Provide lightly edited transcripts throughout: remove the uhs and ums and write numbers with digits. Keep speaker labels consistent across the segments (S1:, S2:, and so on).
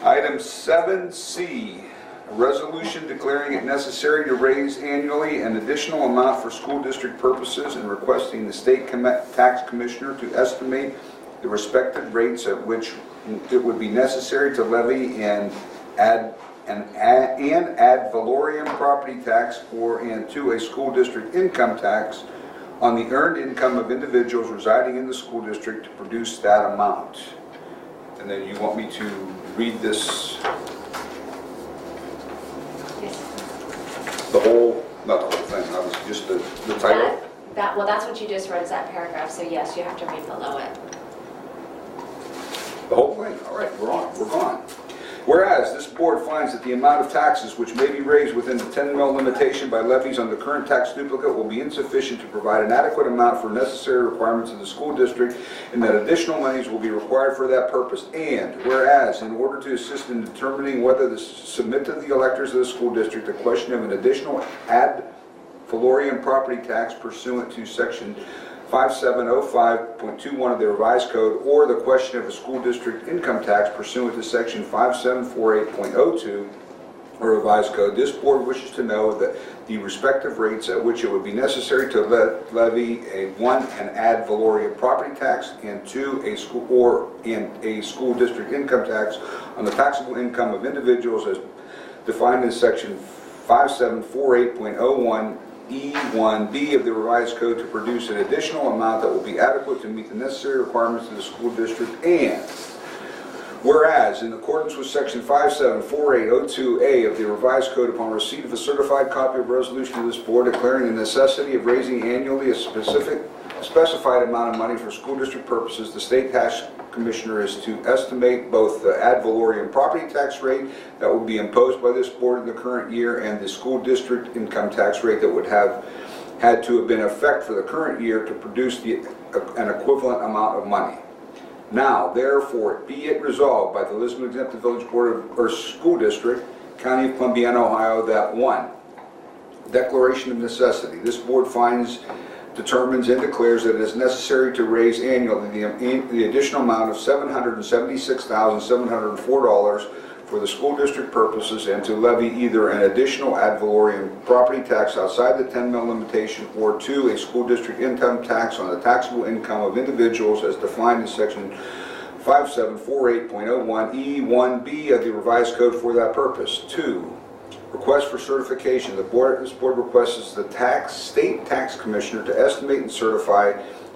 S1: Item 7C, a resolution declaring it necessary to raise annually an additional amount for school district purposes and requesting the state tax commissioner to estimate the respective rates at which it would be necessary to levy and ad valorem property tax and to a school district income tax on the earned income of individuals residing in the school district to produce that amount. And then you want me to read this,
S2: Yes.
S1: the whole, not the whole thing, obviously, just the title?
S2: Well, that's what you just read, is that paragraph, so yes, you have to read below it.
S1: The whole thing? All right, we're gone. Whereas this board finds that the amount of taxes which may be raised within the 10 mil limitation by levies on the current tax duplicate will be insufficient to provide an adequate amount for necessary requirements of the school district, and that additional monies will be required for that purpose. And whereas in order to assist in determining whether to submit to the electors of the school district the question of an additional ad valorem property tax pursuant to section 5705.21 of the revised code, or the question of a school district income tax pursuant to section 5748.02 of revised code, this board wishes to know that the respective rates at which it would be necessary to levy one, an ad valorem property tax, and two, a school district income tax on the taxable income of individuals as defined in section 5748.01 E1B of the revised code to produce an additional amount that will be adequate to meet the necessary requirements of the school district. And whereas in accordance with section 574802A of the revised code, upon receipt of a certified copy of a resolution of this board declaring the necessity of raising annually a specified amount of money for school district purposes, the state tax commissioner is to estimate both the ad valorem property tax rate that will be imposed by this board in the current year and the school district income tax rate that would have had to have been in effect for the current year to produce an equivalent amount of money. Now, therefore, be it resolved by the Lisbon Exempted Village Board or School District, County of Columbiana, Ohio, that 1, declaration of necessity. This board determines and declares that it is necessary to raise annually the additional amount of $776,704 for the school district purposes and to levy either an additional ad valorem property tax outside the 10 mil limitation, or 2, a school district income tax on the taxable income of individuals as defined in section 5748.01 E1B of the revised code for that purpose. 2, request for certification. This board requests the state tax commissioner to estimate and certify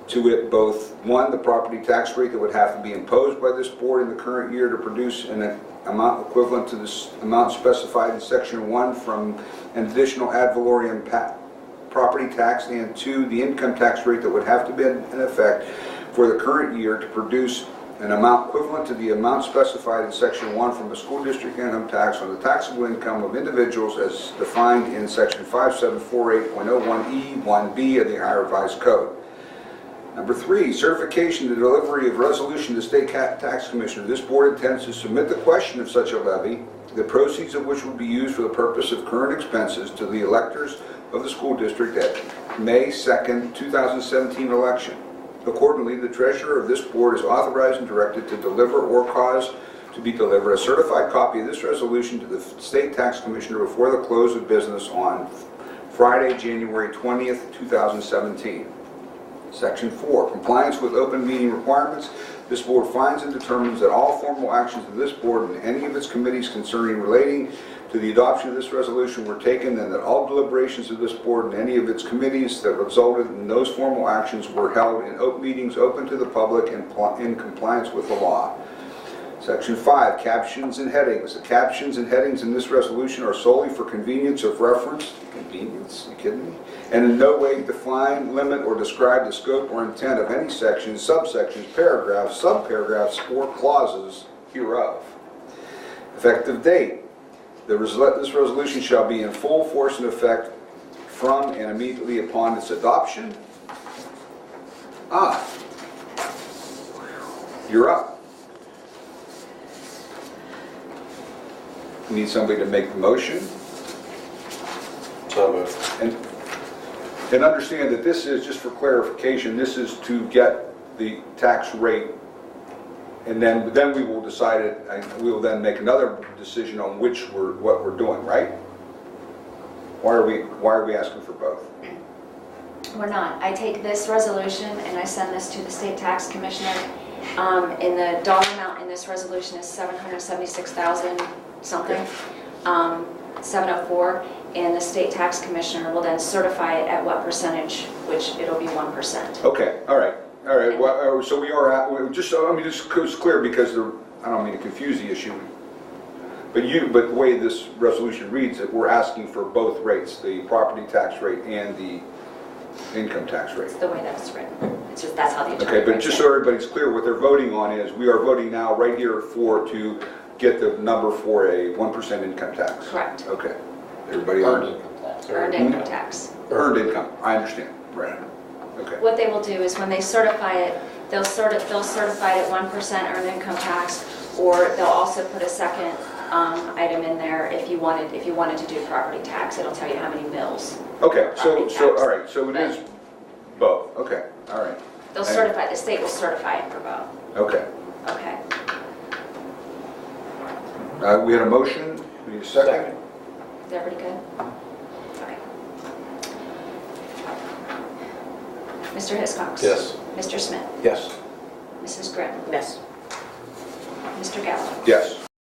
S1: to it both 1, the property tax rate that would have to be imposed by this board in the current year to produce an amount equivalent to this amount specified in section 1 from an additional ad valorem property tax, and 2, the income tax rate that would have to be in effect for the current year to produce an amount equivalent to the amount specified in section 1 from a school district income tax on the taxable income of individuals as defined in section 5748.01 E1B of the Ohio Revised Code. Number 3, certification, the delivery of resolution to the state tax commissioner. This board intends to submit the question of such a levy, the proceeds of which will be used for the purpose of current expenses, to the electors of the school district at May 2nd, 2017 election. Accordingly, the treasurer of this board is authorized and directed to deliver or cause to be delivered a certified copy of this resolution to the state tax commissioner before the close of business on Friday, January 20th, 2017. Section 4, compliance with open meeting requirements. This board finds and determines that all formal actions of this board and any of its committees relating to the adoption of this resolution were taken, and that all deliberations of this board and any of its committees that resulted in those formal actions were held in open meetings open to the public and in compliance with the law. Section 5, captions and headings. The captions and headings in this resolution are solely for convenience of reference. Convenience? You kidding me? And in no way define, limit, or describe the scope or intent of any section, subsections, paragraphs, subparagraphs, or clauses hereof. Effective date. This resolution shall be in full force and effect from and immediately upon its adoption. You're up. You need somebody to make the motion.
S3: So moved.
S1: And understand that this is, just for clarification, this is to get the tax rate And then we will decide it, and we will then make another decision on what we're doing, right? Why are we asking for both?
S2: We're not. I take this resolution and I send this to the state tax commissioner. And the dollar amount in this resolution is $776,000 something, 704. And the state tax commissioner will then certify it at what percentage, which it'll be 1%.
S1: Okay, all right. Well, so we are at, just so, it's clear because I don't mean to confuse the issue. But the way this resolution reads it, we're asking for both rates, the property tax rate and the income tax rate.
S2: It's the way that it's written. It's just, that's how the attorney
S1: Okay, but
S2: writes
S1: just
S2: it.
S1: so everybody's clear, what they're voting on is, we are voting now right here to get the number for a 1% income tax.
S2: Correct.
S1: Okay. Everybody
S3: Earned
S1: on?
S3: income tax.
S2: Earned income tax.
S1: Earned income, I understand, right. Okay.
S2: What they will do is when they certify it, they'll certify it at 1% earned income tax, or they'll also put a second item in there if you wanted to do property tax. It'll tell you how many mills.
S1: Okay,
S2: Property
S1: so,
S2: tax.
S1: all right, so it is both, okay, all right,
S2: They'll certify, the state will certify it for both.
S1: okay.
S2: Okay.
S1: We had a motion, we need a second?
S2: Is everybody good? Okay. Mr. Hiscox?
S3: Yes.
S2: Mr. Smith?
S1: Yes.
S2: Mrs. Grimm?
S4: Yes.
S2: Mr. Gallo?
S1: Yes.